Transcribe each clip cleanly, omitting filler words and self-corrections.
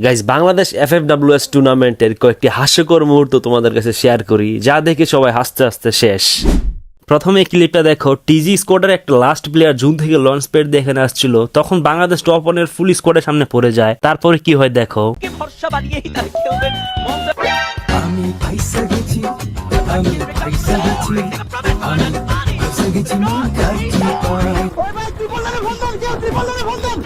Guys, Bangladesh FFWS টুর্নামেন্টের কয়েকটি হাস্যকর মুহূর্ত তোমাদের কাছে শেয়ার করি, যা দেখে সবাই হাসতে হাসতে শেষ। প্রথমে ক্লিপটা দেখো, টিজি স্কোয়াডের একটা লাস্ট প্লেয়ার জুন থেকে লঞ্চ প্যাড দিয়ে এখানে আসছিল, তখন বাংলাদেশ টপ ওয়ানের ফুল স্কোয়াডের সামনে পড়ে যায়। তারপরে কি হয় দেখো। আমি ফাইসা গেছি, আমি ফাইসা গেছি, আমি ফাইসা গেছি মন কাটি পায়। ওই ভাই ত্রিপলের বন্ধন, কেউ ত্রিপলের বন্ধন।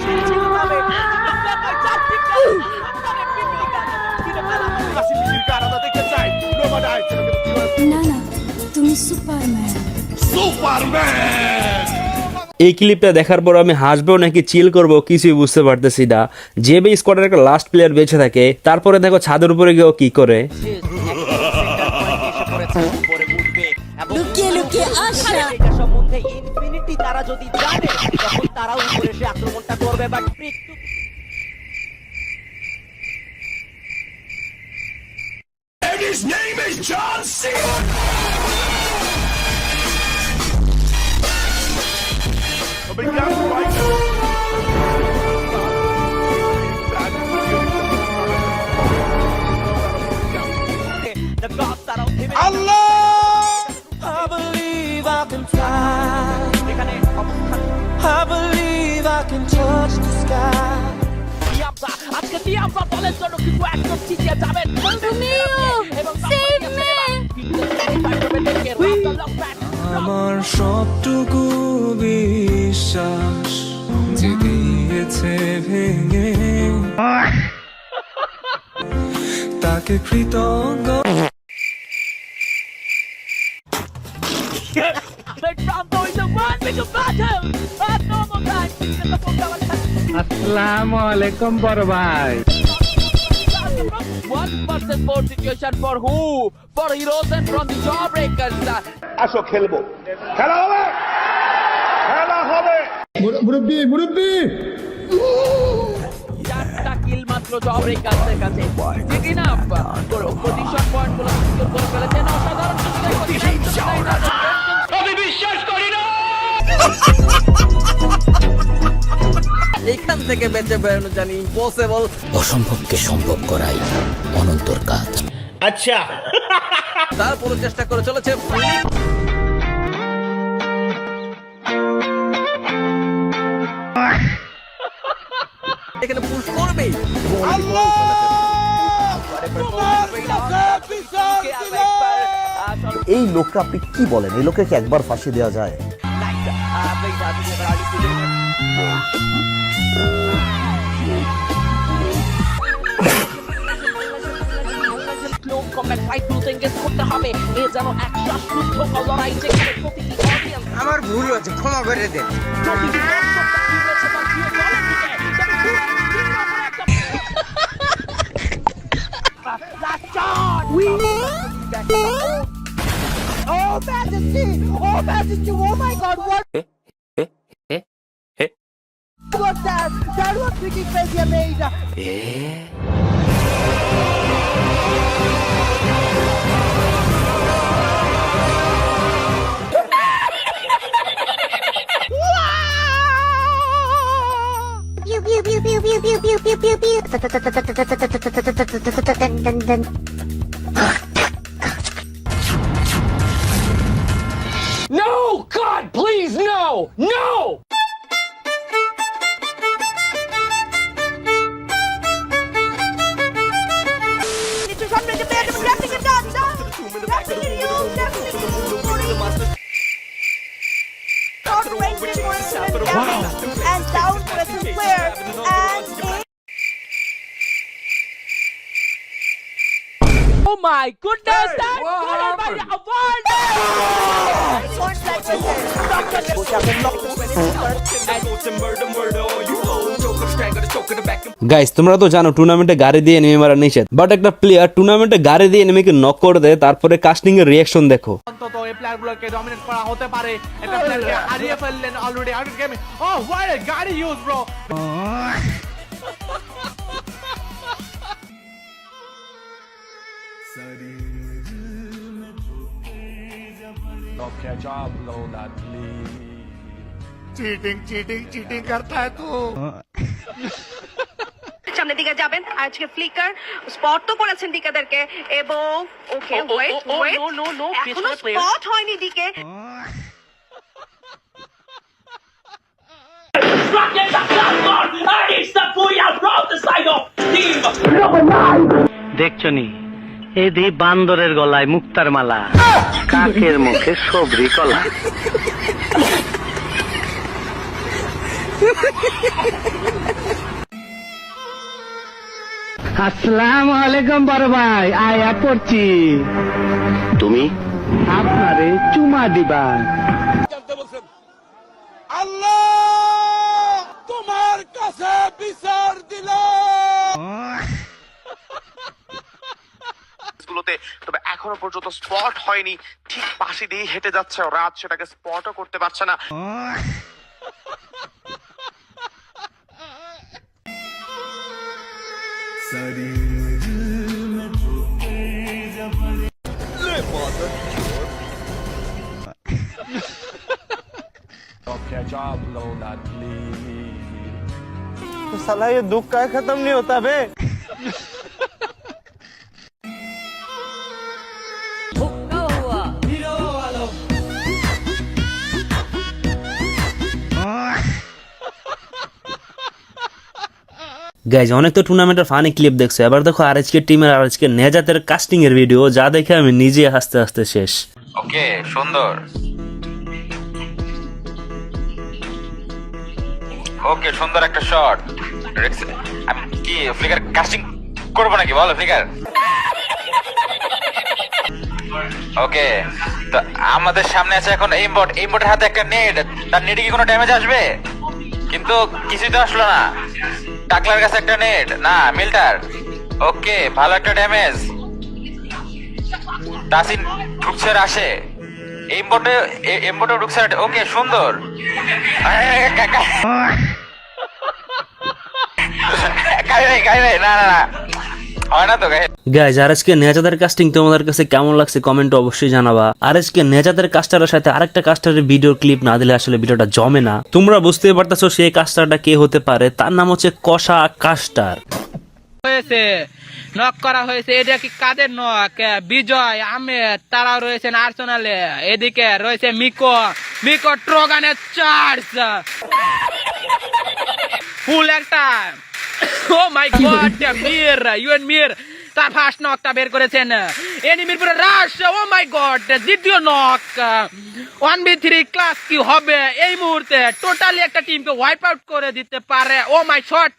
না না, তুমি সুপারম্যান। এই ক্লিপটা দেখার পর আমি হাসবো নাকি চিল করবো কিছুই বুঝতে পারতেছি না। যে বে স্কোয়াডের একটা লাস্ট প্লেয়ার বেঁচে থাকে, তারপরে দেখো ছাদের উপরে গিয়েও কি করে। লুকিয়ে লুকিয়ে আসা। সম্বন্ধে ইনফিনিটি তারা যদি জানে, তখন তারা উপরে এসে আক্রমণটা করবে। But His name is John Cena. Obrigado, Mike. the gods are out here. Allah! I believe I can fly. এখানে অবস্থান I believe I can touch the sky. দিয়াবসা, আজকে দিয়াবসা দলের জন্য কিন্তু একদম চিচিয়ে যাবেন। এবং Save me! আমার সবটুকু বিশ্বাস যে দিয়েছে ভেঙে, তাকে কৃতজ্ঞ। প্রান্ত হইতে one big battle at normal time. আসসালামু আলাইকুম বড় ভাই। 1-4 situation for who? For heroes and from the jawbreakers. আসো খেলবো, খেলা হবে, খেলা হবে। মুরব্বি মুরব্বি চারটা কিল মাত্র জবরেকার্সের কাছে। ঠিক না? পজিশন পয়েন্ট গুলো সিকিউর করে ফেলেছেন। অসাধারণ আমি বিশ্বাস করি না। এখান থেকে বেঁচে বেরোনো জানি ইম্পসিবল। অসম্ভবকে সম্ভব করাই অনন্তর কাজ। আচ্ছা, তারপরে চেষ্টা করে চলেছে এখানে পুশ করবে। এই লোকটা আপনি কি বলেন? এই লোককে কি একবার ফাঁসি দেওয়া যায়? আমার ভুল হয়েছে, ক্ষমা করে দেন। Oh, Majesty! Oh, Majesty! Oh my God! What? What that? That was pretty crazy, amazing. Pew pew pew pew pew pew pew pew pew pew. No, God, please, no, no. And down to the square and oh my goodness, that's followed by the award. Guys, তোমরা তো জানো টুর্নামেন্টে গাড়ি দিয়ে enemy মারা নিষেধ, but একটা player টুর্নামেন্টে গাড়ি দিয়ে এনিমিকে নক করে দেয়। তারপরে কাস্টিং এর রিঅ্যাকশন দেখো। অন্তত এই প্লেয়ারগুলোকে ডমিনেট করা হতে পারে। একটা প্লেয়ারকে হারিয়ে ফেললেন already out of game. Oh, what a গাড়ি use bro. Cheating cheating cheating करता है तू। সামনের দিকে যাবেন। আজকে ফ্লিকার স্পট তো করেছেন ডিকেদেরকে এবং ওকে ওয়েট ওয়েট এখনো স্পট হয়নি ডিকে। দেখছনি এদি বান্দরের গলায় মুক্তার মালা, কাকের মুখে সবরি কলা। আসসালামু আলাইকুম বড় ভাই, আয়া পড়ছি তুমি আপনারে চুমা দিবা। গুলোতে, তবে এখনো পর্যন্ত স্পট হয়নি। ঠিক পাশে দিয়ে হেঁটে যাচ্ছে রাত, সেটাকে স্পটও করতে পারছে না। साला ये दुख का खत्म नहीं होता बे। গাইজ অনেক তো টুর্নামেন্টের ফানি ক্লিপ দেখছো, এবার দেখো আরএচকে টিমের আরএচকে নেজাতের কাস্টিং এর ভিডিও, যা দেখে আমি নিজে হাসতে হাসতে শেষ। ওকে, সুন্দর। ওকে, সুন্দর একটা শট। আমি কি ফ্লিকার কাস্টিং করবো নাকি বলো ফ্লিকার? ওকে, তো আমাদের সামনে আছে এখন এইমবট। এইমবটের হাতে একটা নেট, তার নেটে কি কোনো ড্যামেজ আসবে? কিন্তু কিছুই তো আসলো না। টাকলার কাছে একটা নেট, না মিল্টার। ওকে, ভালো একটা ড্যামেজ। তাসিন ঢুকছে আসে, এমবটে ঢুকছে। ওকে, সুন্দর। না না না, হয় না তো গাইজ আরএচকে নেজাতের কাস্টিং তোমাদের কাছে কেমন লাগছে কমেন্ট অবশ্যই জানাবা। আরএচকে নেজাতের কাস্টারের সাথে আরেকটা কাস্টারের ভিডিও ক্লিপ না দিলে আসলে ভিডিওটা জমে না। তোমরা বুঝতেই পারতেছো সেই কাস্টারটা কে হতে পারে, তার নাম হচ্ছে কষা কাস্টার। হয়েছে নক করা হয়েছে। এটা কি কাদের নক? বিজয় আহমেদ, তারাও রয়েছেন আর্সেনালে। এদিকে রয়েছে মিকো ট্রগানের চার্জ, ফুল একটা। ও মাই গড, মির তার ফার্স্ট নকটা বের করেছেন। এনিমির পুরো রাশ। ও মাই গড, দ্বিতীয় নক। 1v3 ক্লাস কি হবে এই মুহূর্তে? টোটালি একটা টিমকে ওয়াইপ আউট করে দিতে পারে। Oh my shot,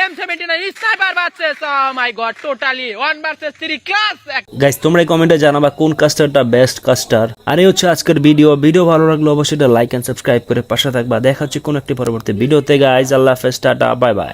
M79 sniper versus, oh my god, totally 1 versus 3 class. Guys তোমরা কমেন্টে জানাবা কোন কাস্টারটা বেস্ট কাস্টার। আর এই হচ্ছে আজকের ভিডিও ভালো লাগলে অবশ্যই লাইক এন্ড সাবস্ক্রাইব করে পাশে থাকবা। দেখা হচ্ছে কোন একটি পরবর্তী ভিডিওতে গাইস। আল্লাহ হাফেজ, টাটা, বাই বাই।